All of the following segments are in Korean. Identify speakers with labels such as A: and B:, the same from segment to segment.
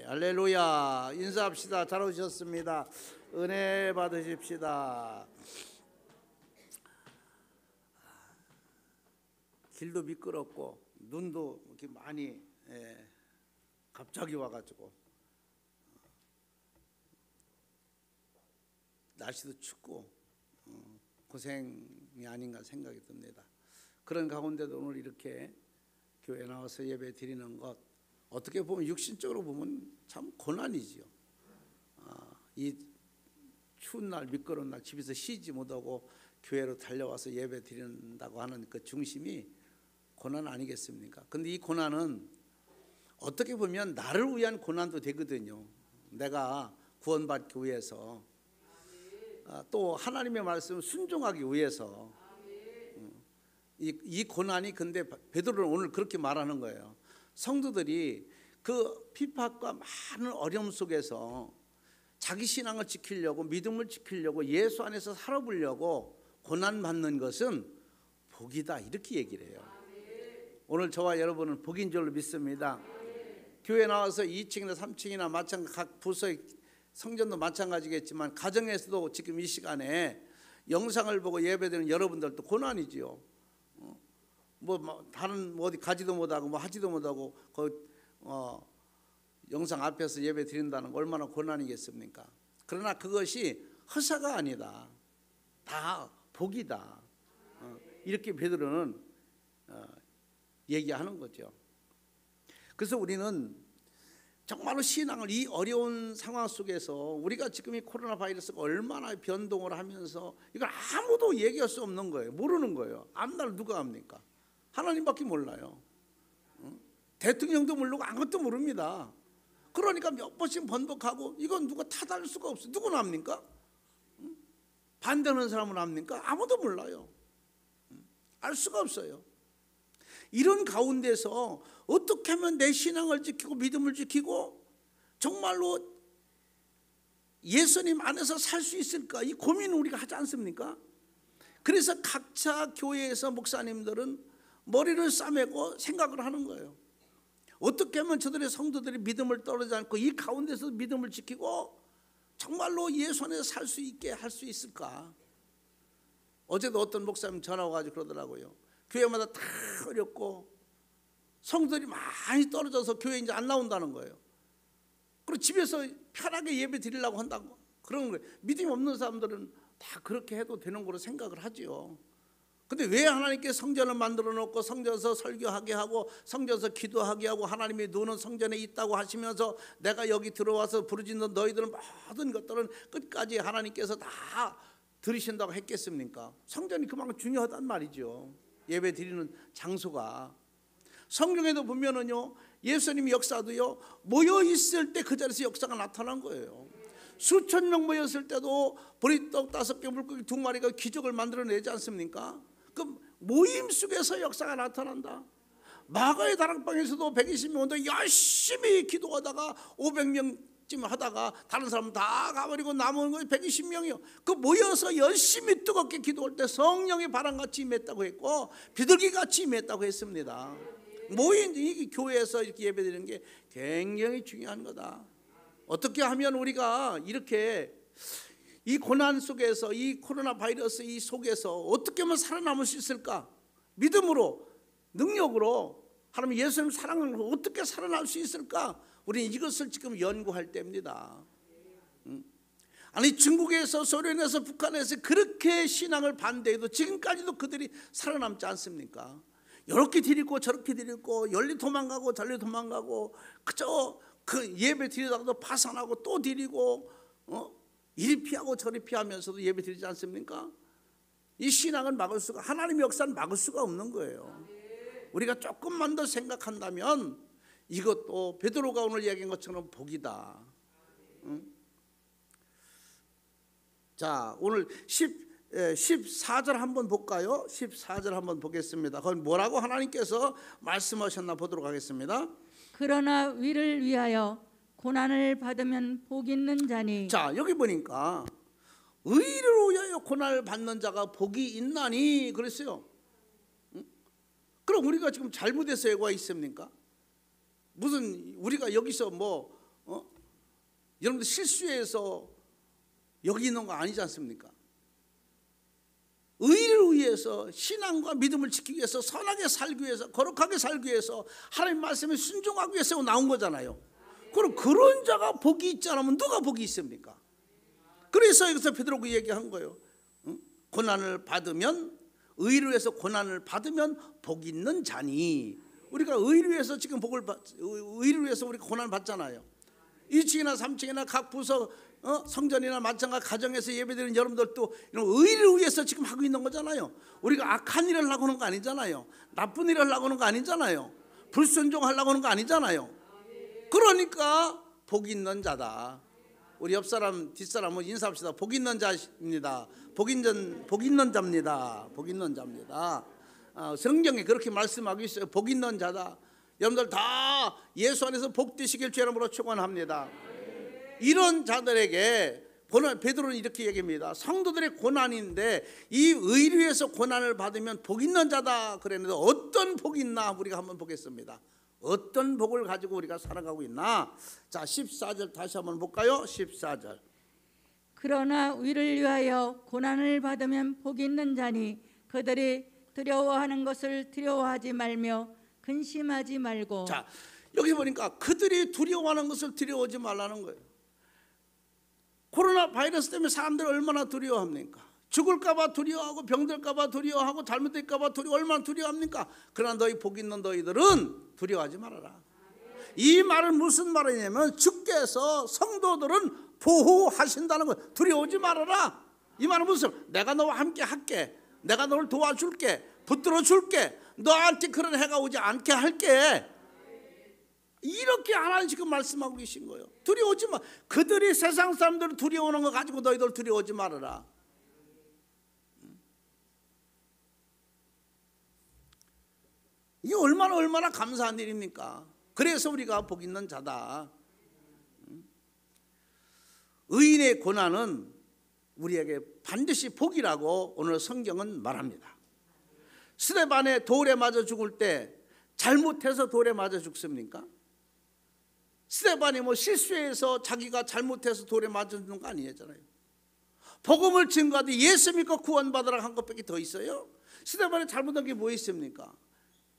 A: 할렐루야. 인사합시다. 잘 오셨습니다. 은혜 받으십시다. 길도 미끄럽고 눈도 이렇게 많이 갑자기 와가지고 날씨도 춥고 고생이 아닌가 생각이 듭니다. 그런 가운데도 오늘 이렇게 교회 나와서 예배 드리는 것, 어떻게 보면 육신적으로 보면 참 고난이지요. 이 추운 날, 미끄러운 날 집에서 쉬지 못하고 교회로 달려와서 예배 드린다고 하는 그 중심이 고난 아니겠습니까? 근데 이 고난은 어떻게 보면 나를 위한 고난도 되거든요. 내가 구원받기 위해서, 또 하나님의 말씀을 순종하기 위해서. 이 고난이, 근데 베드로는 오늘 그렇게 말하는 거예요. 성도들이 그 핍박과 많은 어려움 속에서 자기 신앙을 지키려고, 믿음을 지키려고, 예수 안에서 살아보려고 고난받는 것은 복이다, 이렇게 얘기를 해요. 오늘 저와 여러분은 복인 줄로 믿습니다. 교회 나와서 2층이나 3층이나 마찬가지, 각 부서의 성전도 마찬가지겠지만 가정에서도 지금 이 시간에 영상을 보고 예배드리는 여러분들도 고난이지요. 다른 어디 가지도 못하고 하지도 못하고 영상 앞에서 예배 드린다는 거 얼마나 고난이겠습니까? 그러나 그것이 허사가 아니다, 다 복이다, 이렇게 베드로는 얘기하는 거죠. 그래서 우리는 정말로 신앙을, 이 어려운 상황 속에서 우리가 지금 이 코로나 바이러스가 얼마나 변동을 하면서 이걸 아무도 얘기할 수 없는 거예요. 모르는 거예요. 앞날 누가 압니까? 하나님밖에 몰라요. 대통령도 모르고 아무것도 모릅니다. 그러니까 몇 번씩 번복하고, 이건 누가 타다할 수가 없어요. 누구는 압니까? 반대하는 사람은 압니까? 아무도 몰라요. 알 수가 없어요. 이런 가운데서 어떻게 하면 내 신앙을 지키고 믿음을 지키고 정말로 예수님 안에서 살 수 있을까, 이 고민을 우리가 하지 않습니까? 그래서 각자 교회에서 목사님들은 머리를 싸매고 생각을 하는 거예요. 어떻게 하면 저들의 성도들이 믿음을 떨어지지 않고 이 가운데서 믿음을 지키고 정말로 예수 안에서 살 수 있게 할 수 있을까? 어제도 어떤 목사님 전화 와가지고 그러더라고요. 교회마다 다 어렵고 성도들이 많이 떨어져서 교회 이제 안 나온다는 거예요. 그리고 집에서 편하게 예배 드리려고 한다고 그런 거예요. 믿음이 없는 사람들은 다 그렇게 해도 되는 거로 생각을 하지요. 근데 왜 하나님께 성전을 만들어 놓고 성전에서 설교하게 하고 성전에서 기도하게 하고 하나님이 너는 성전에 있다고 하시면서 내가 여기 들어와서 부르짖는 너희들은 모든 것들은 끝까지 하나님께서 다 들으신다고 했겠습니까? 성전이 그만큼 중요하단 말이죠. 예배 드리는 장소가. 성경에도 보면은요, 예수님의 역사도요, 모여 있을 때 그 자리에서 역사가 나타난 거예요. 수천 명 모였을 때도 보리떡 5개 물고기 2마리가 기적을 만들어내지 않습니까? 그 모임 속에서 역사가 나타난다. 마가의 다락방에서도 120명 온다 열심히 기도하다가 500명쯤 하다가 다른 사람은 다 가버리고 남은 거 120명이요. 그 모여서 열심히 뜨겁게 기도할 때 성령의 바람같이 임했다고 했고 비둘기같이 임했다고 했습니다. 모인 이 교회에서 이렇게 예배드리는 게 굉장히 중요한 거다. 어떻게 하면 우리가 이렇게 이 고난 속에서, 이 코로나 바이러스 이 속에서 어떻게 하면 살아남을 수 있을까? 믿음으로, 능력으로, 하나님 예수님 사랑으로 어떻게 살아날 수 있을까? 우리는 이것을 지금 연구할 때입니다. 아니, 중국에서, 소련에서, 북한에서 그렇게 신앙을 반대해도 지금까지도 그들이 살아남지 않습니까? 이렇게 드리고 저렇게 드리고 열리 도망가고 달리 도망가고 그저 그 예배 드리다가도 파산하고 또 드리고 이리 피하고 저리 피하면서도 예배 드리지 않습니까? 이 신앙을 막을 수가, 하나님의 역사는 막을 수가 없는 거예요. 우리가 조금만 더 생각한다면 이것도 베드로가 오늘 이야기한 것처럼 복이다. 자, 오늘 14절 한번 볼까요? 14절 한번 보겠습니다. 거기 뭐라고 하나님께서 말씀하셨나 보도록 하겠습니다.
B: 그러나 위를 위하여 고난을 받으면 복 있는 자니.
A: 자, 여기 보니까 의를 위하여 고난을 받는 자가 복이 있나니 그랬어요. 그럼 우리가 지금 잘못해서 애가 있습니까? 무슨 우리가 여기서 여러분들 실수해서 여기 있는 거 아니지 않습니까? 의를 위해서, 신앙과 믿음을 지키기 위해서, 선하게 살기 위해서, 거룩하게 살기 위해서, 하나님 말씀에 순종하기 위해서 나온 거잖아요. 그럼 그런 자가 복이 있지 않으면 누가 복이 있습니까? 그래서 여기서 베드로가 얘기한 거예요. 고난을 받으면, 의를 위해서 고난을 받으면 복 있는 자니. 우리가 의를 위해서 지금 의를 위해서 우리가 고난을 받잖아요. 2층이나 3층이나 각 부서 성전이나 마찬가지 가정에서 예배드리는 여러분들도 이런 의를 위해서 지금 하고 있는 거잖아요. 우리가 악한 일을 하고 하는 거 아니잖아요. 나쁜 일을 하고 하는 거 아니잖아요. 불순종하려고 하는 거 아니잖아요. 그러니까 복 있는 자다. 우리 옆사람 뒷사람은 인사합시다. 복 있는 자입니다. 복 있는 자입니다. 복 있는 자입니다. 성경에 그렇게 말씀하고 있어요. 복 있는 자다. 여러분들 다 예수 안에서 복되시길 주의 이름으로 축원합니다. 이런 자들에게 베드로는 이렇게 얘기합니다. 성도들의 고난인데 이 의를 위해서 고난을 받으면 복 있는 자다 그랬는데 어떤 복이 있나 우리가 한번 보겠습니다. 어떤 복을 가지고 우리가 살아가고 있나. 자, 14절 다시 한번 볼까요? 14절.
B: 그러나 위를 위하여 고난을 받으면 복 있는 자니 그들이 두려워하는 것을 두려워하지 말며 근심하지 말고.
A: 자, 여기 보니까 그들이 두려워하는 것을 두려워하지 말라는 거예요. 코로나 바이러스 때문에 사람들이 얼마나 두려워합니까? 죽을까 봐 두려워하고 병들까 봐 두려워하고 잘못될까 봐 얼마나 두려워합니까? 그러나 너희 복 있는 너희들은 두려워하지 말아라. 이 말은 무슨 말이냐면 주께서 성도들은 보호하신다는 거예요. 두려워하지 말아라. 이 말은 무슨, 내가 너와 함께 할게, 내가 너를 도와줄게, 붙들어 줄게, 너한테 그런 해가 오지 않게 할게. 이렇게 하나님 지금 말씀하고 계신 거예요. 두려워하지 마. 그들이 세상 사람들을 두려워하는 거 가지고 너희들 두려워하지 말아라. 이게 얼마나 감사한 일입니까? 그래서 우리가 복 있는 자다. 의인의 고난은 우리에게 반드시 복이라고 오늘 성경은 말합니다. 스데반에 돌에 맞아 죽을 때 잘못해서 돌에 맞아 죽습니까? 스데반이 실수해서 자기가 잘못해서 돌에 맞아 죽는 거 아니잖아요. 복음을 증거하되 예수 믿고 구원받으라 한 것밖에 더 있어요? 스데반이 잘못한 게 뭐 있습니까?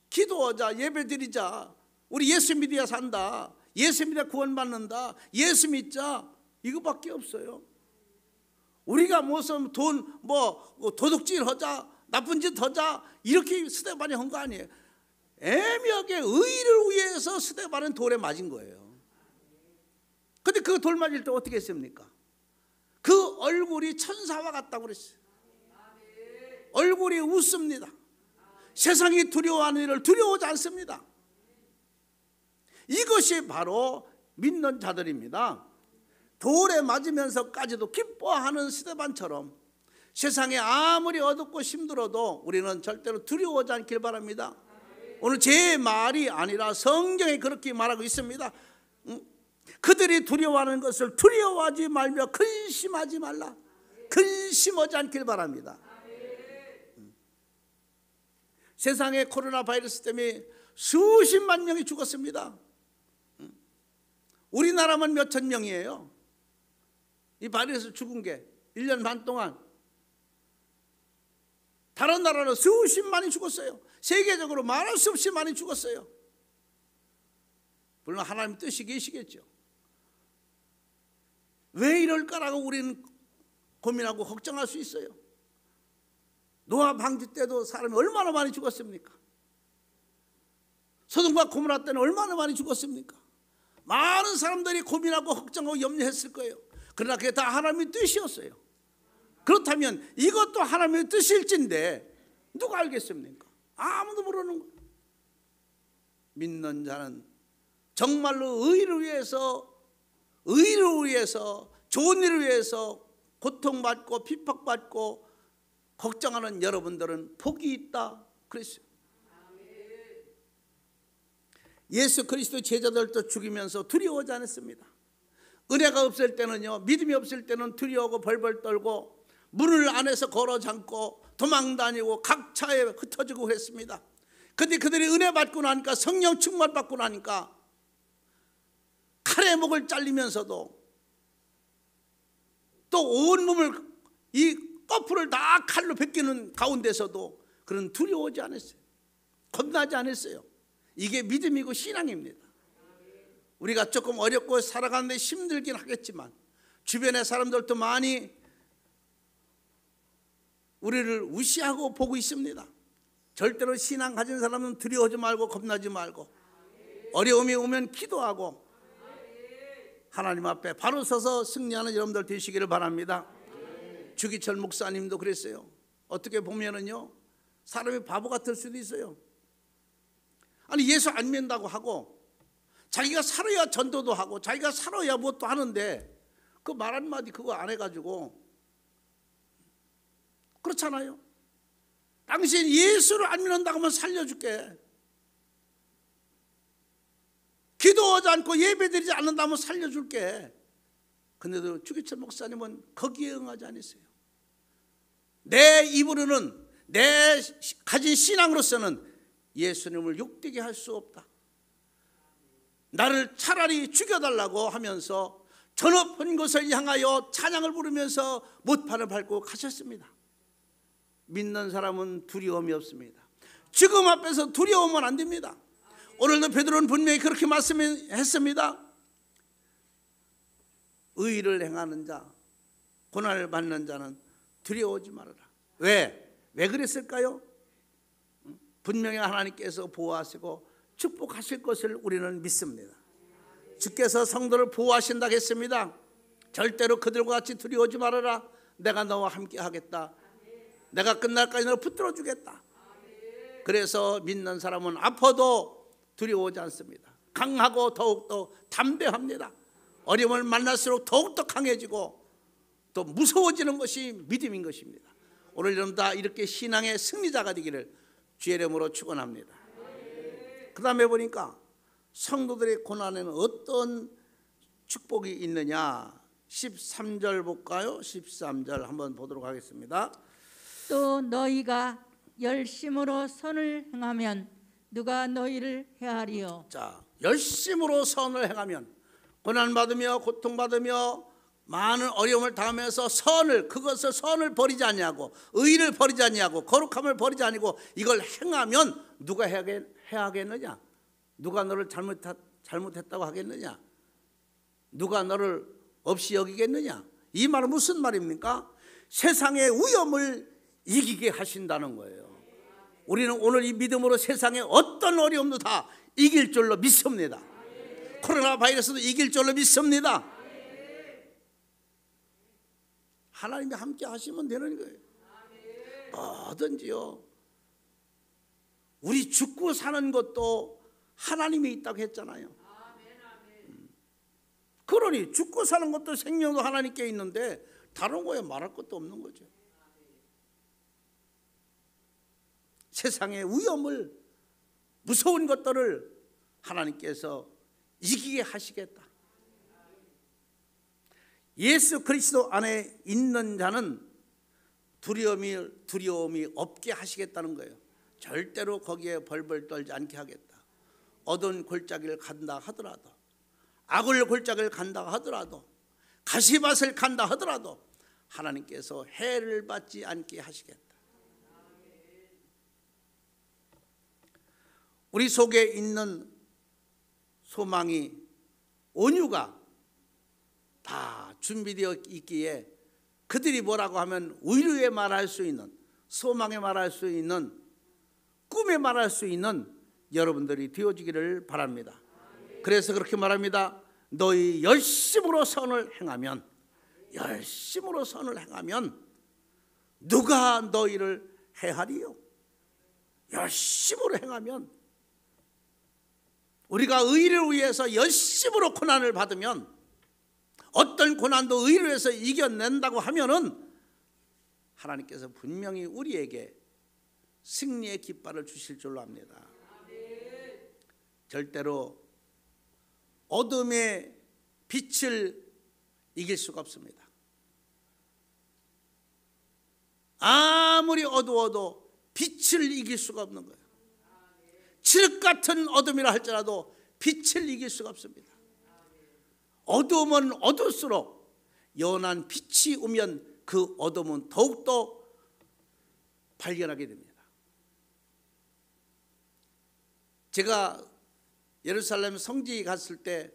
A: 기도하자, 예배드리자, 우리 예수 믿어야 산다, 예수 믿어야 구원받는다, 예수 믿자, 이거밖에 없어요. 우리가 무슨 도둑질 하자, 나쁜 짓 하자, 이렇게 스데반이 한 거 아니에요. 애매하게 의를 위해서 스데반은 돌에 맞은 거예요. 근데 그 돌 맞을 때 어떻게 했습니까? 그 얼굴이 천사와 같다고 그랬어요. 얼굴이 웃습니다. 세상이 두려워하는 일을 두려워하지 않습니다. 이것이 바로 믿는 자들입니다. 돌에 맞으면서까지도 기뻐하는 스데반처럼 세상에 아무리 어둡고 힘들어도 우리는 절대로 두려워하지 않길 바랍니다. 오늘 제 말이 아니라 성경에 그렇게 말하고 있습니다. 그들이 두려워하는 것을 두려워하지 말며 근심하지 말라. 근심하지 않길 바랍니다. 세상에 코로나 바이러스 때문에 수십만 명이 죽었습니다. 우리나라만 몇천 명이에요. 이 바이러스 죽은 게 1년 반 동안. 다른 나라는 수십만이 죽었어요. 세계적으로 말할 수 없이 많이 죽었어요. 물론 하나님 뜻이 계시겠죠. 왜 이럴까라고 우리는 고민하고 걱정할 수 있어요. 노아 방주 때도 사람이 얼마나 많이 죽었습니까? 소돔과 고모라 때는 얼마나 많이 죽었습니까? 많은 사람들이 고민하고 걱정하고 염려했을 거예요. 그러나 그게 다 하나님의 뜻이었어요. 그렇다면 이것도 하나님의 뜻일진데 누가 알겠습니까? 아무도 모르는 거예요. 믿는 자는 정말로 의를 위해서, 좋은 일을 위해서 고통받고 핍박받고 걱정하는 여러분들은 복이 있다 그랬어요. 예수 그리스도 제자들도 죽이면서 두려워하지 않았습니다. 은혜가 없을 때는요, 믿음이 없을 때는 두려워하고 벌벌 떨고 문을 안에서 걸어 잠고 도망다니고 각차에 흩어지고 그랬습니다. 그런데 그들이 은혜 받고 나니까, 성령 충만 받고 나니까 칼의 목을 잘리면서도 또 온몸을 이 거풀을 다 칼로 베끼는 가운데서도 그는 두려워하지 않았어요. 겁나지 않았어요. 이게 믿음이고 신앙입니다. 우리가 조금 어렵고 살아가는데 힘들긴 하겠지만 주변의 사람들도 많이 우리를 무시하고 보고 있습니다. 절대로 신앙 가진 사람은 두려워하지 말고 겁나지 말고 어려움이 오면 기도하고 하나님 앞에 바로 서서 승리하는 여러분들 되시기를 바랍니다. 주기철 목사님도 그랬어요. 어떻게 보면은요, 사람이 바보 같을 수도 있어요. 아니 예수 안 믿는다고 하고 자기가 살아야 전도도 하고 자기가 살아야 무엇도 하는데 그 말 한마디 그거 안 해가지고 그렇잖아요. 당신 예수를 안 믿는다고 하면 살려줄게. 기도하지 않고 예배드리지 않는다면 살려줄게. 근데도 주기철 목사님은 거기에 응하지 않으세요. 내 입으로는 내 가진 신앙으로서는 예수님을 욕되게 할 수 없다. 나를 차라리 죽여달라고 하면서 저 높은 곳을 향하여 찬양을 부르면서 못판을 밟고 가셨습니다. 믿는 사람은 두려움이 없습니다. 죽음 앞에서 두려우면 안 됩니다. 오늘도 베드로는 분명히 그렇게 말씀했습니다. 의를 행하는 자, 고난을 받는 자는 두려워하지 말아라. 왜 그랬을까요? 분명히 하나님께서 보호하시고 축복하실 것을 우리는 믿습니다. 주께서 성도를 보호하신다고 했습니다. 절대로 그들과 같이 두려워하지 말아라. 내가 너와 함께 하겠다. 내가 끝날까지 너를 붙들어 주겠다. 그래서 믿는 사람은 아파도 두려워하지 않습니다. 강하고 더욱더 담대합니다. 어려움을 만날수록 더욱더 강해지고 또 무서워지는 것이 믿음인 것입니다. 오늘 여러분 다 이렇게 신앙의 승리자가 되기를 주의 이름으로 축원합니다. 그 다음에 보니까 성도들의 고난에는 어떤 축복이 있느냐, 13절 볼까요? 13절 한번 보도록 하겠습니다.
B: 또 너희가 열심으로 선을 행하면 누가 너희를 해하리요.
A: 자, 열심으로 선을 행하면, 고난받으며 고통받으며 많은 어려움을 당하면서 그것을 선을 버리지 않냐고, 의를 버리지 않냐고, 거룩함을 버리지 않고 이걸 행하면 누가 해하겠느냐? 누가 너를 잘못했다고 하겠느냐? 누가 너를 없이 여기겠느냐? 이 말은 무슨 말입니까? 세상의 위험을 이기게 하신다는 거예요. 우리는 오늘 이 믿음으로 세상의 어떤 어려움도 다 이길 줄로 믿습니다. 코로나 바이러스도 이길 줄로 믿습니다. 하나님이 함께 하시면 되는 거예요. 뭐든지요. 우리 죽고 사는 것도 하나님이 있다고 했잖아요. 그러니 죽고 사는 것도 생명도 하나님께 있는데 다른 거에 말할 것도 없는 거죠. 세상의 위험을, 무서운 것들을 하나님께서 이기게 하시겠다. 예수 그리스도 안에 있는 자는 두려움이 없게 하시겠다는 거예요. 절대로 거기에 벌벌 떨지 않게 하겠다. 어두운 골짜기를 간다 하더라도, 악을 골짜기를 간다 하더라도, 가시밭을 간다 하더라도 하나님께서 해를 받지 않게 하시겠다. 우리 속에 있는 소망이, 온유가 다 준비되어 있기에 그들이 뭐라고 하면 의류에 말할 수 있는, 소망에 말할 수 있는, 꿈에 말할 수 있는 여러분들이 되어지기를 바랍니다. 그래서 그렇게 말합니다. 너희 열심으로 선을 행하면, 열심으로 선을 행하면 누가 너희를 해하리요? 열심으로 행하면, 우리가 의를 위해서 열심으로 고난을 받으면, 어떤 고난도 의를 위해서 이겨낸다고 하면은 하나님께서 분명히 우리에게 승리의 깃발을 주실 줄로 압니다. 절대로 어둠의 빛을 이길 수가 없습니다. 아무리 어두워도 빛을 이길 수가 없는 거예요. 칠흑 같은 어둠이라 할지라도 빛을 이길 수가 없습니다. 어두움은 어두울수록 연한 빛이 오면 그 어둠은 더욱더 발견하게 됩니다. 제가 예루살렘 성지에 갔을 때,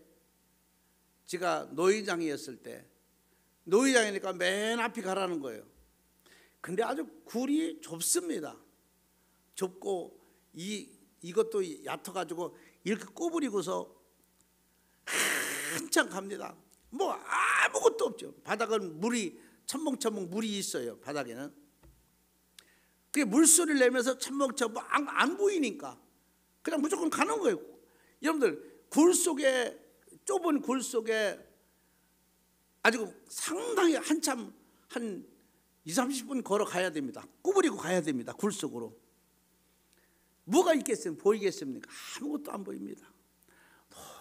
A: 제가 노회장이었을 때, 노회장이니까 맨 앞에 가라는 거예요. 근데 아주 굴이 좁습니다. 좁고 이것도 얕아가지고 이렇게 꼬부리고서 한참 갑니다. 뭐 아무것도 없죠. 바닥은 물이 첨벙첨벙 물이 있어요. 바닥에는. 그게 물소리를 내면서 첨벙첨벙 안 보이니까 그냥 무조건 가는 거예요. 여러분들 굴 속에, 좁은 굴 속에 아주 상당히 한참 한 20-30분 걸어가야 됩니다. 구부리고 가야 됩니다. 굴 속으로. 뭐가 있겠어요? 보이겠습니까? 아무것도 안 보입니다.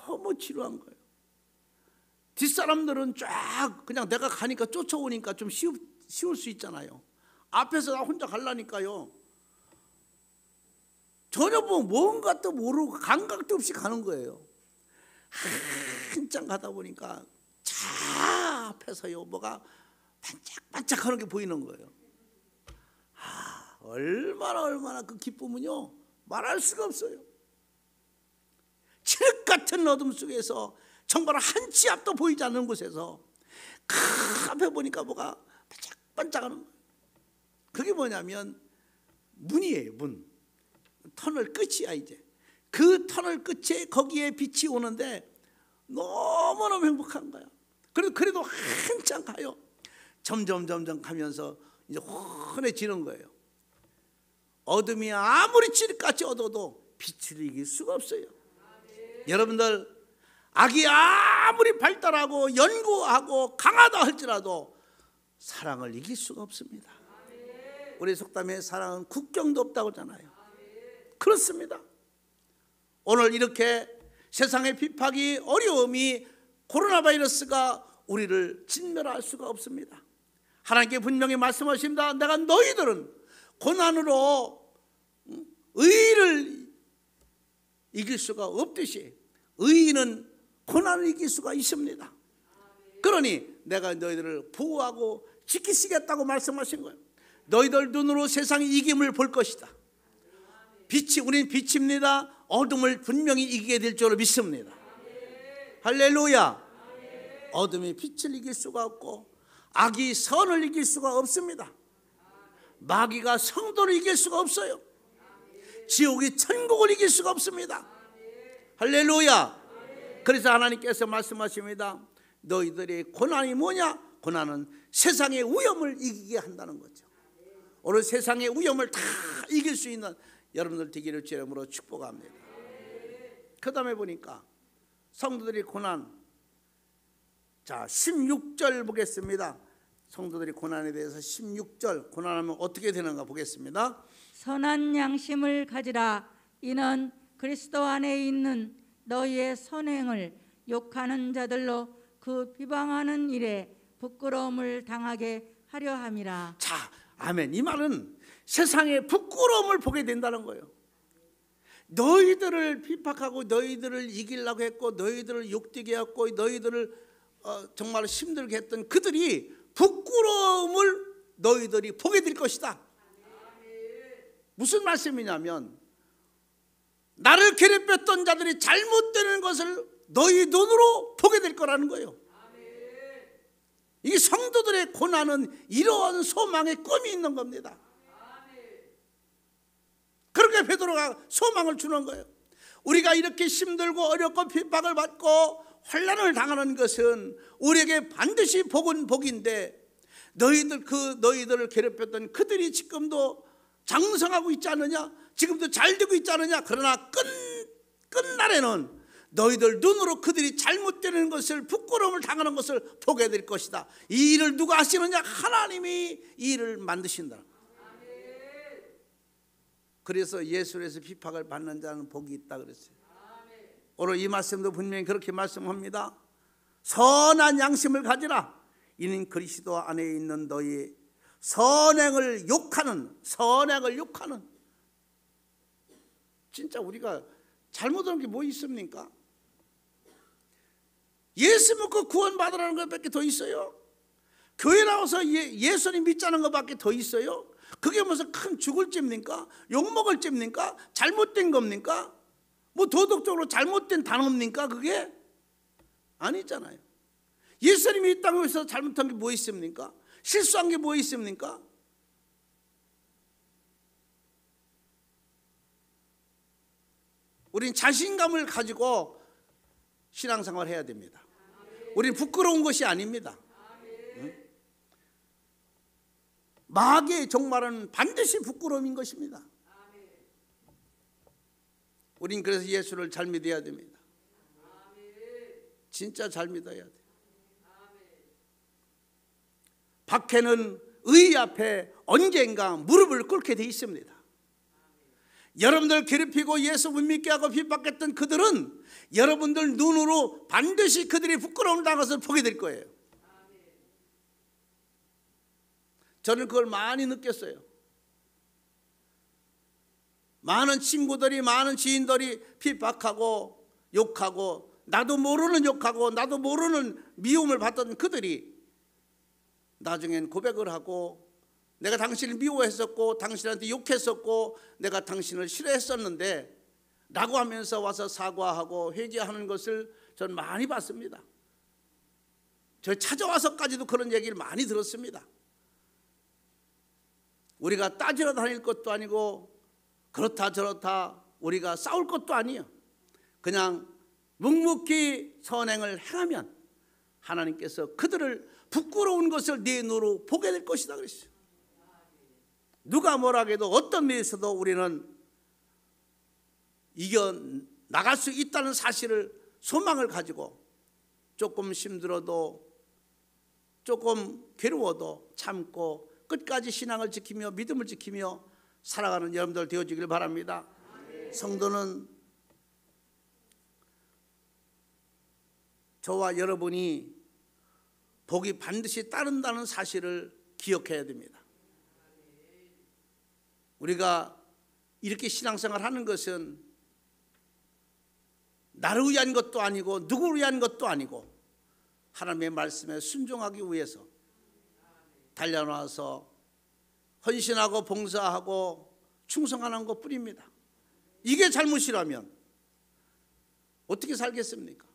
A: 너무 지루한 거예요. 뒷사람들은 쫙 그냥 내가 가니까 쫓아오니까 좀 쉬울 수 있잖아요. 앞에서 나 혼자 가려니까요, 전혀 뭔가 또 모르고 감각도 없이 가는 거예요. 한참 가다 보니까 차 앞에서요 뭐가 반짝반짝하는 게 보이는 거예요. 얼마나 그 기쁨은요 말할 수가 없어요. 칠흑 같은 어둠 속에서 정말 한 치 앞도 보이지 않는 곳에서 그 앞에 보니까 뭐가 반짝반짝하는 거예요. 그게 뭐냐면 문이에요. 문. 터널 끝이야. 이제 그 터널 끝에 거기에 빛이 오는데 너무너무 행복한 거야. 그래도 한참 가요. 점점 가면서 이제 환해지는 거예요. 어둠이 아무리 칠흑같이 어두워도 빛을 이길 수가 없어요. 여러분들, 악이 아무리 발달하고 연구하고 강하다 할지라도 사랑을 이길 수가 없습니다. 우리 속담에 사랑은 국경도 없다고 하잖아요. 그렇습니다. 오늘 이렇게 세상의 핍박이, 어려움이, 코로나 바이러스가 우리를 진멸할 수가 없습니다. 하나님께 분명히 말씀하십니다. 내가 너희들은 고난으로 의를 이길 수가 없듯이 의인은 고난을 이길 수가 있습니다. 그러니 내가 너희들을 보호하고 지키시겠다고 말씀하신 거예요. 너희들 눈으로 세상의 이김을 볼 것이다. 우린 빛입니다. 어둠을 분명히 이기게 될 줄로 믿습니다. 할렐루야. 어둠이 빛을 이길 수가 없고 악이 선을 이길 수가 없습니다. 마귀가 성도를 이길 수가 없어요. 지옥이 천국을 이길 수가 없습니다. 할렐루야. 그래서 하나님께서 말씀하십니다. 너희들의 고난이 뭐냐? 고난은 세상의 위험을 이기게 한다는 거죠. 오늘 세상의 위험을 다 이길 수 있는 여러분들 되기를 주의 이름으로 축복합니다. 그 다음에 보니까 성도들의 고난, 자 16절 보겠습니다. 성도들의 고난에 대해서 16절, 고난하면 어떻게 되는가 보겠습니다.
B: 선한 양심을 가지라. 이는 그리스도 안에 있는 너희의 선행을 욕하는 자들로 그 비방하는 일에 부끄러움을 당하게 하려 함이라.
A: 자, 아멘. 이 말은 세상에 부끄러움을 보게 된다는 거예요. 너희들을 비판하고 너희들을 이기려고 했고 너희들을 욕되게 했고 너희들을 정말 힘들게 했던 그들이 부끄러움을 너희들이 보게 될 것이다. 무슨 말씀이냐면 나를 괴롭혔던 자들이 잘못되는 것을 너희 눈으로 보게 될 거라는 거예요. 이 성도들의 고난은 이러한 소망의 꿈이 있는 겁니다. 그렇게 베드로가 소망을 주는 거예요. 우리가 이렇게 힘들고 어렵고 핍박을 받고 환난을 당하는 것은 우리에게 반드시 복은 복인데 너희들을 괴롭혔던 그들이 지금도 장성하고 있지 않느냐? 지금도 잘 되고 있지 않느냐? 그러나 끝날에는 너희들 눈으로 그들이 잘못되는 것을, 부끄러움을 당하는 것을 보게 될 것이다. 이 일을 누가 하시느냐? 하나님이 이 일을 만드신다. 그래서 예수에서 비박을 받는 자는 복이 있다 그랬어요. 오늘 이 말씀도 분명히 그렇게 말씀합니다. 선한 양심을 가지라. 이는 그리스도 안에 있는 너희 선행을 욕하는, 진짜 우리가 잘못한 게 뭐 있습니까? 예수 믿고 구원받으라는 것밖에 더 있어요? 교회 나와서 예수님 믿자는 것밖에 더 있어요? 그게 무슨 큰 죽을 죄입니까? 욕먹을 죄입니까? 잘못된 겁니까? 뭐 도덕적으로 잘못된 단어입니까? 그게 아니잖아요. 예수님이 이 땅에서 잘못한 게 뭐 있습니까? 실수한 게 뭐 있습니까? 우린 자신감을 가지고 신앙생활을 해야 됩니다. 우린 부끄러운 것이 아닙니다. 마귀의 종말은 반드시 부끄러움인 것입니다. 우린 그래서 예수를 잘 믿어야 됩니다. 진짜 잘 믿어야 돼요. 박해는 의 앞에 언젠가 무릎을 꿇게 돼 있습니다. 여러분들 괴롭히고 예수 못 믿게 하고 핍박했던 그들은 여러분들 눈으로 반드시 그들이 부끄러움을 당한 것을 보게 될 거예요. 저는 그걸 많이 느꼈어요. 많은 친구들이, 많은 지인들이 핍박하고 욕하고, 나도 모르는 욕하고 나도 모르는 미움을 받던 그들이 나중엔 고백을 하고, 내가 당신을 미워했었고 당신한테 욕했었고 내가 당신을 싫어했었는데 라고 하면서 와서 사과하고 회개하는 것을 저는 많이 봤습니다. 저 찾아와서까지도 그런 얘기를 많이 들었습니다. 우리가 따지러 다닐 것도 아니고 그렇다 저렇다 우리가 싸울 것도 아니에요. 그냥 묵묵히 선행을 행하면 하나님께서 그들을 부끄러운 것을 네 눈으로 보게 될 것이다 그랬어요. 누가 뭐라 해도 어떤 일에서도 우리는 이겨 나갈 수 있다는 사실을, 소망을 가지고 조금 힘들어도 조금 괴로워도 참고 끝까지 신앙을 지키며 믿음을 지키며 살아가는 여러분들 되어주길 바랍니다. 성도는 저와 여러분이 복이 반드시 따른다는 사실을 기억해야 됩니다. 우리가 이렇게 신앙생활을 하는 것은 나를 위한 것도 아니고 누구를 위한 것도 아니고 하나님의 말씀에 순종하기 위해서 달려나와서 헌신하고 봉사하고 충성하는 것뿐입니다. 이게 잘못이라면 어떻게 살겠습니까?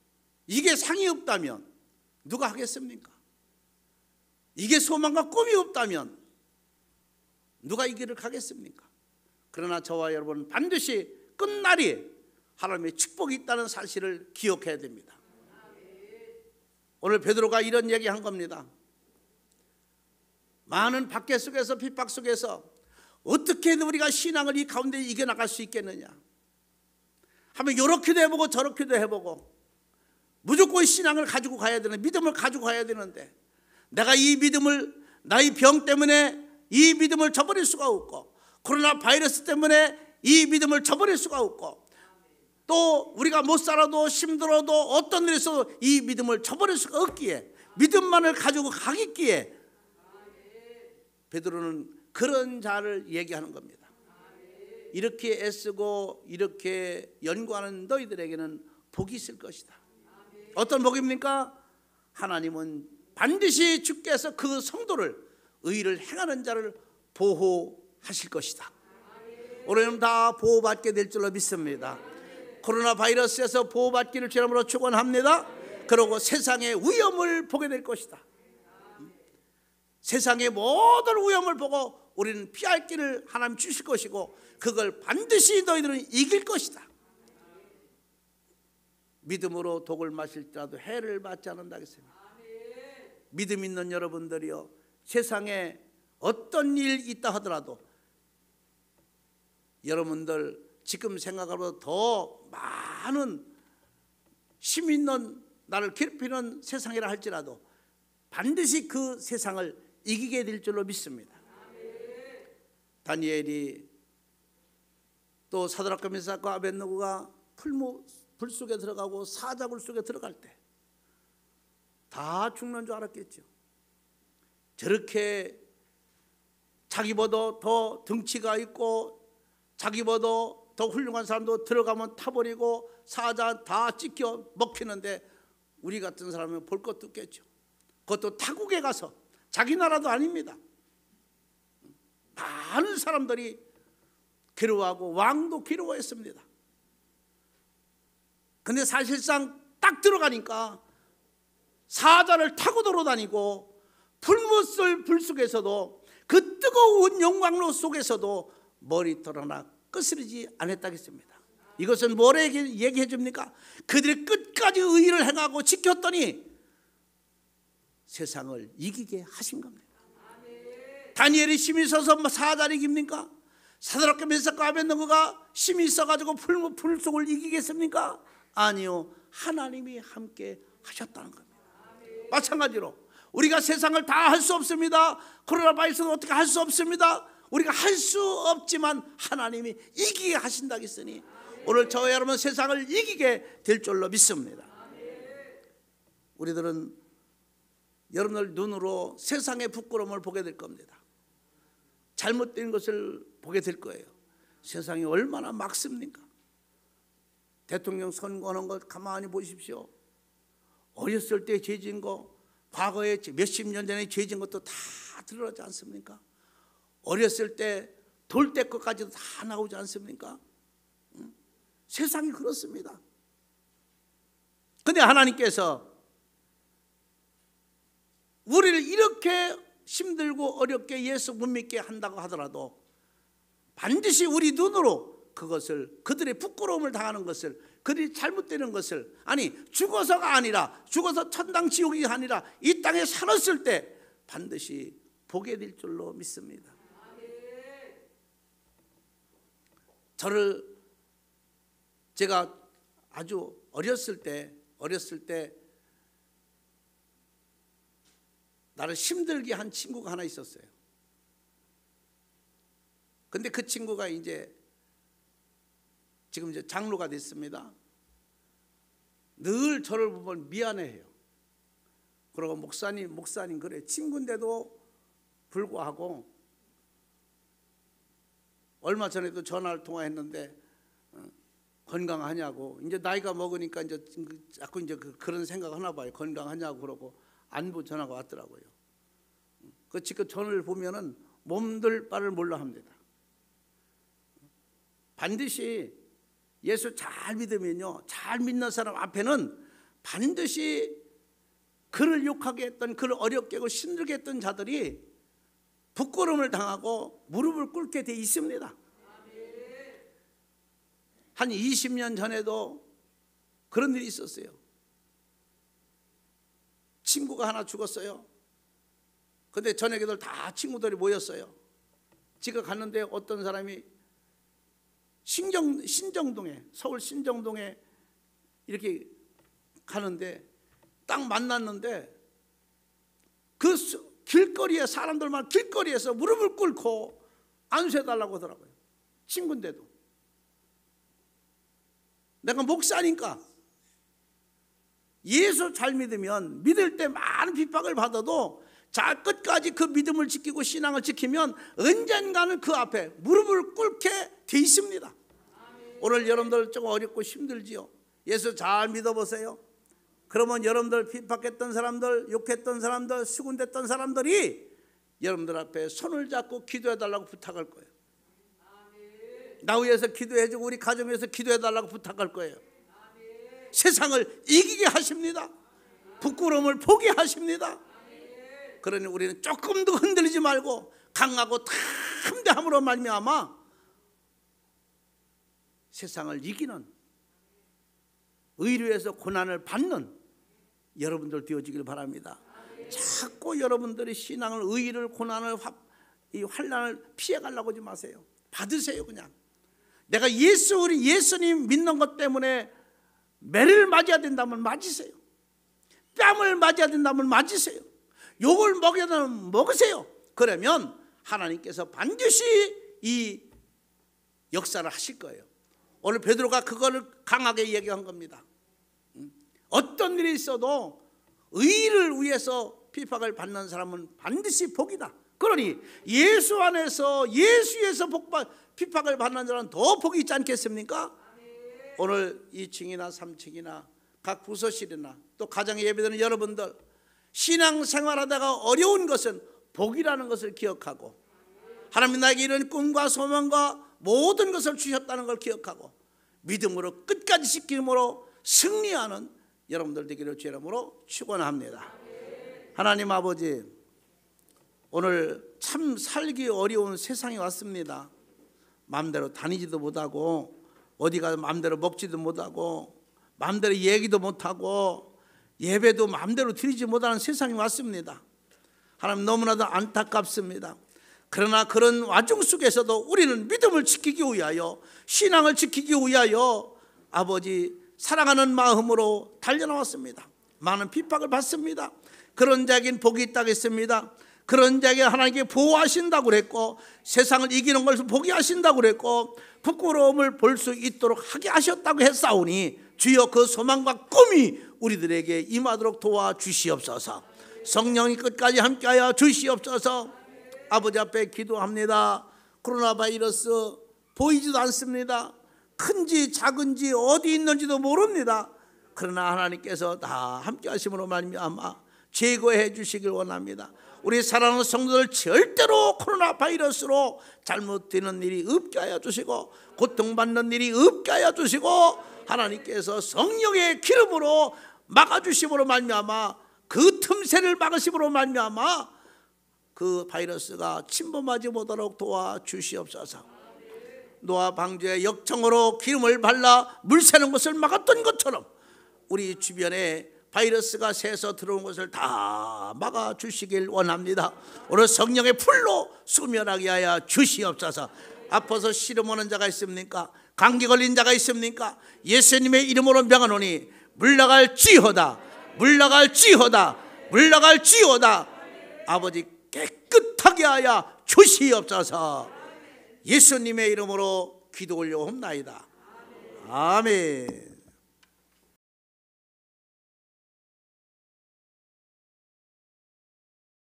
A: 이게 상이 없다면 누가 하겠습니까? 이게 소망과 꿈이 없다면 누가 이 길을 가겠습니까? 그러나 저와 여러분은 반드시 끝날이 하나님의 축복이 있다는 사실을 기억해야 됩니다. 오늘 베드로가 이런 얘기한 겁니다. 많은 박해 속에서 핍박 속에서 어떻게 우리가 신앙을 이 가운데 이겨나갈 수 있겠느냐 하면 이렇게도 해보고 저렇게도 해보고 무조건 신앙을 가지고 가야 되는, 믿음을 가지고 가야 되는데 내가 이 믿음을 나의 병 때문에 이 믿음을 저버릴 수가 없고 코로나 바이러스 때문에 이 믿음을 저버릴 수가 없고 또 우리가 못 살아도 힘들어도 어떤 일에서 이 믿음을 저버릴 수가 없기에 믿음만을 가지고 가겠기에 베드로는 그런 자를 얘기하는 겁니다. 이렇게 애쓰고 이렇게 연구하는 너희들에게는 복이 있을 것이다. 어떤 복입니까? 하나님은 반드시 주께서 그 성도를 의를 행하는 자를 보호하실 것이다. 오늘은 다 보호받게 될 줄로 믿습니다. 코로나 바이러스에서 보호받기를 주님으로 축원합니다. 그리고 세상의 위험을 보게 될 것이다. 세상의 모든 위험을 보고 우리는 피할 길을 하나님 주실 것이고 그걸 반드시 너희들은 이길 것이다. 믿음으로 독을 마실지라도 해를 받지 않는다 했습니다. 믿음 있는 여러분들이요, 세상에 어떤 일 있다 하더라도 여러분들 지금 생각하고 더 많은 힘 있는 나를 괴롭히는 세상이라 할지라도 반드시 그 세상을 이기게 될 줄로 믿습니다. 다니엘이 또 사드락과 메삭과 아벳느고가 불 속에 들어가고 사자굴 속에 들어갈 때 다 죽는 줄 알았겠죠. 저렇게 자기보다 더 덩치가 있고 자기보다 더 훌륭한 사람도 들어가면 타버리고 사자 다 찢겨 먹히는데 우리 같은 사람은 볼 것도 없겠죠. 그것도 타국에 가서 자기 나라도 아닙니다. 많은 사람들이 괴로워하고 왕도 괴로워했습니다. 근데 사실상 딱 들어가니까 사자를 타고 돌아다니고 불못을 불 속에서도 그 뜨거운 영광로 속에서도 머리털 하나 끄스리지 않았다겠습니다. 이것은 뭐래 얘기해 줍니까? 그들이 끝까지 의의를 행하고 지켰더니 세상을 이기게 하신 겁니다. 다니엘이 힘이 있어서 사자를 이깁니까? 사드락과 메삭과 아벳느고가 힘이 있어가지고 불 속을 이기겠습니까? 아니요, 하나님이 함께 하셨다는 겁니다. 마찬가지로 우리가 세상을 다 할 수 없습니다. 코로나 바이러스는 어떻게 할 수 없습니다. 우리가 할 수 없지만 하나님이 이기게 하신다고 했으니 오늘 저와 여러분 세상을 이기게 될 줄로 믿습니다. 우리들은 여러분들 눈으로 세상의 부끄러움을 보게 될 겁니다. 잘못된 것을 보게 될 거예요. 세상이 얼마나 막습니까? 대통령 선거하는 것 가만히 보십시오. 어렸을 때 죄진 거, 과거에 몇십 년 전에 죄진 것도 다 드러나지 않습니까? 어렸을 때 돌 때 것까지도 다 나오지 않습니까? 세상이 그렇습니다. 근데 하나님께서 우리를 이렇게 힘들고 어렵게 예수 못 믿게 한다고 하더라도 반드시 우리 눈으로 그것을, 그들의 부끄러움을 당하는 것을, 그들이 잘못되는 것을, 아니 죽어서가 아니라, 죽어서 천당 지옥이 아니라 이 땅에 살았을 때 반드시 보게 될 줄로 믿습니다. 제가 아주 어렸을 때 나를 힘들게 한 친구가 하나 있었어요. 근데 그 친구가 지금 이제 장로가 됐습니다. 늘 저를 보면 미안해해요. 그리고 목사님 그래, 친구인데도 불구하고 얼마 전에도 전화를 통화했는데 건강하냐고. 이제 나이가 먹으니까 이제 자꾸 그런 생각 하나 봐요. 건강하냐고 그러고 안부 전화가 왔더라고요. 그 지금 전화를 보면은 몸둘 바를 몰라 합니다. 반드시 예수 잘 믿으면요, 잘 믿는 사람 앞에는 반드시 그를 욕하게 했던, 그를 어렵게 하고 힘들게 했던 자들이 부끄러움을 당하고 무릎을 꿇게 돼 있습니다. 한 20년 전에도 그런 일이 있었어요. 친구가 하나 죽었어요. 근데 저녁에들 다 친구들이 모였어요. 지가 갔는데 어떤 사람이 신정동에, 서울 신정동에 이렇게 가는데 딱 만났는데 그 길거리에 사람들만 길거리에서 무릎을 꿇고 안수해달라고 하더라고요. 친구인데도. 내가 목사니까 예수 잘 믿으면 믿을 때 많은 핍박을 받아도 자 끝까지 그 믿음을 지키고 신앙을 지키면 언젠가는 그 앞에 무릎을 꿇게 돼 있습니다. 오늘 여러분들 좀 어렵고 힘들지요. 예수 잘 믿어보세요. 그러면 여러분들 핍박했던 사람들, 욕했던 사람들, 수군댔던 사람들이 여러분들 앞에 손을 잡고 기도해달라고 부탁할 거예요. 나 위해서 기도해주고 우리 가정 위해서 기도해달라고 부탁할 거예요. 세상을 이기게 하십니다. 부끄러움을 포기하게 하십니다. 그러니 우리는 조금도 흔들리지 말고 강하고 담대함으로 말미암아 세상을 이기는, 의로에서 고난을 받는 여러분들 되어지길 바랍니다. 자꾸 여러분들이 신앙을, 의의를, 고난을, 이 환난을 피해가려고 하지 마세요. 받으세요. 그냥 내가 우리 예수님 믿는 것 때문에 매를 맞아야 된다면 맞으세요. 뺨을 맞아야 된다면 맞으세요. 욕을 먹여야 된다면 먹으세요. 그러면 하나님께서 반드시 이 역사를 하실 거예요. 오늘 베드로가 그거를 강하게 얘기한 겁니다. 어떤 일이 있어도 의를 위해서 핍박을 받는 사람은 반드시 복이다. 그러니 예수 안에서, 예수에서 핍박을 받는 자는 더 복이 있지 않겠습니까? 오늘 2층이나 3층이나 각 부서실이나 또 가정에 예배드리는 여러분들, 신앙생활하다가 어려운 것은 복이라는 것을 기억하고, 하나님 나에게 이런 꿈과 소망과 모든 것을 주셨다는 걸 기억하고 믿음으로 끝까지 지킴으로 승리하는 여러분들 되기를 주의 이름으로 축원합니다. 하나님 아버지, 오늘 참 살기 어려운 세상이 왔습니다. 마음대로 다니지도 못하고 어디 가서 마음대로 먹지도 못하고 마음대로 얘기도 못하고 예배도 마음대로 드리지 못하는 세상이 왔습니다. 하나님 너무나도 안타깝습니다. 그러나 그런 와중 속에서도 우리는 믿음을 지키기 위하여, 신앙을 지키기 위하여 아버지 사랑하는 마음으로 달려나왔습니다. 많은 핍박을 받습니다. 그런 자에겐 복이 있다고 했습니다. 그런 자에게 하나님께 보호하신다고 그랬고, 세상을 이기는 것을 포기하신다고 그랬고, 부끄러움을 볼 수 있도록 하게 하셨다고 했사오니 주여 그 소망과 꿈이 우리들에게 임하도록 도와주시옵소서. 성령이 끝까지 함께하여 주시옵소서. 아버지 앞에 기도합니다. 코로나 바이러스 보이지도 않습니다. 큰지 작은지 어디 있는지도 모릅니다. 그러나 하나님께서 다 함께 하심으로 말미암아 제거해 주시길 원합니다. 우리 사랑하는 성도들 절대로 코로나 바이러스로 잘못되는 일이 없게 하여 주시고 고통받는 일이 없게 하여 주시고 하나님께서 성령의 기름으로 막아주심으로 말미암아 그 틈새를 막으심으로 말미암아 그 바이러스가 침범하지 못하도록 도와주시옵소서. 노아 방주에 역청으로 기름을 발라 물 새는 것을 막았던 것처럼 우리 주변에 바이러스가 새서 들어온 것을 다 막아주시길 원합니다. 오늘 성령의 풀로 소멸하게 하여 주시옵소서. 아파서 시름하는 자가 있습니까? 감기 걸린 자가 있습니까? 예수님의 이름으로 명하노니 물러갈지어다, 물러갈지어다, 물러갈지어다. 아버지 깨끗하게 하여 주시옵소서. 예수님의 이름으로 기도 올려옵나이다. 아멘.